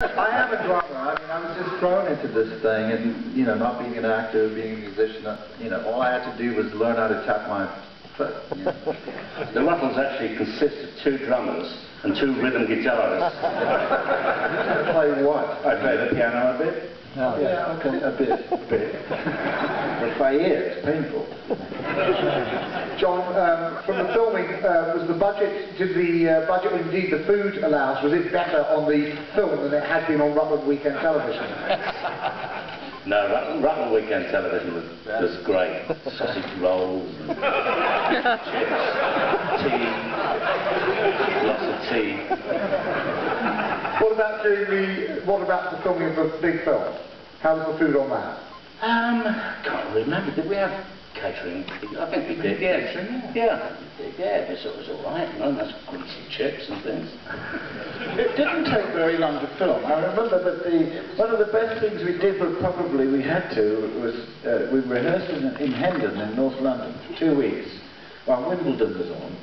I am a drummer. I mean, I was just thrown into this thing, and you know, not being an actor, being a musician, you know, all I had to do was learn how to tap my foot. You know. The Rutles actually consist of 2 drummers and 2 rhythm guitarists. Play what? I play the piano a bit. No. Yeah, okay, a bit. But by ear, it's painful. John, from the filming, was the budget, did the budget, or indeed the food allowance, was it better on the film than it had been on Rutland Weekend Television? No, Rutland Weekend Television was great. Sausage rolls, chips, tea, lots of tea. What about the filming of the big film? How was the food on that? Can't remember. Did we have catering? I think we did. Yes. Yeah. Yeah. It was all right. You know, nice greasy chips and things. It didn't take very long to film. I remember that one of the best things we did, but probably we had to, was we rehearsed in Hendon in North London for 2 weeks while Wimbledon was on.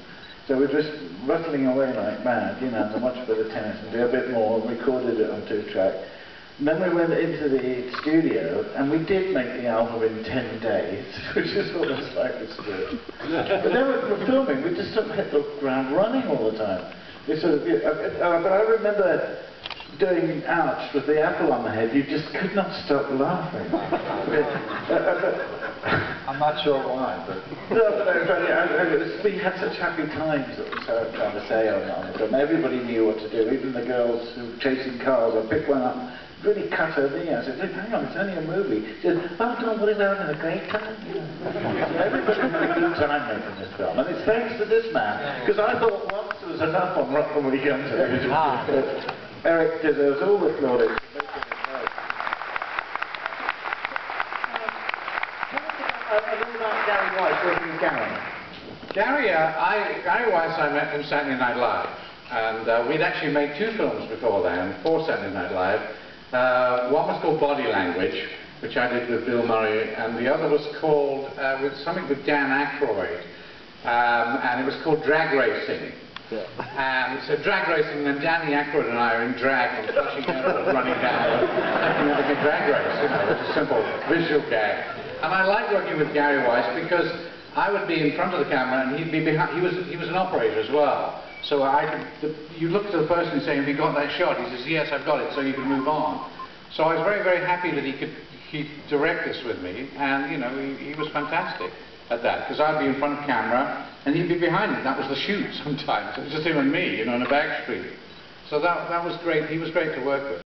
So we were just rustling away like mad, you know, and watch a bit of tennis and do a bit more, and recorded it on 2-track. And then we went into the studio, and we did make the album in 10 days, which is almost like it's good. But then we were filming, we just sort of hit the ground running all the time. We sort of, but I remember doing Ouch with the apple on the head, you just could not stop laughing. I'm not sure why, but... We had such happy times, that was what I'm trying to say on the film. Everybody knew what to do, even the girls who were chasing cars. I picked one up, really cut her knee. I said, hang on, it's only a movie. She said, oh, don't worry, we're having a great time. So everybody had a good time making this film. And it's thanks to this man, because I thought once there was enough on Rutland Weekend Television. Eric deserves all the plaudits. Gary Weiss, working with Gary. Gary Weiss I met from Saturday Night Live, and we'd actually made 2 films before then for Saturday Night Live. One was called Body Language, which I did with Bill Murray, and the other was called, with something with Dan Aykroyd, and it was called Drag Racing. Yeah. And so drag racing, and then Danny Aykroyd and I are in drag on Flushing Airport running down having a drag race, you know, it's a simple visual gag. And I liked working with Gary Weiss because I would be in front of the camera and he'd be behind. He was an operator as well. So you look to the person and say, have you got that shot? He says, yes, I've got it, so you can move on. So I was very, very happy that he'd direct this with me, and you know, he was fantastic at that, because I'd be in front of camera and he'd be behind me. That was the shoot sometimes. It was just him and me, you know, on a back street. So that was great. He was great to work with.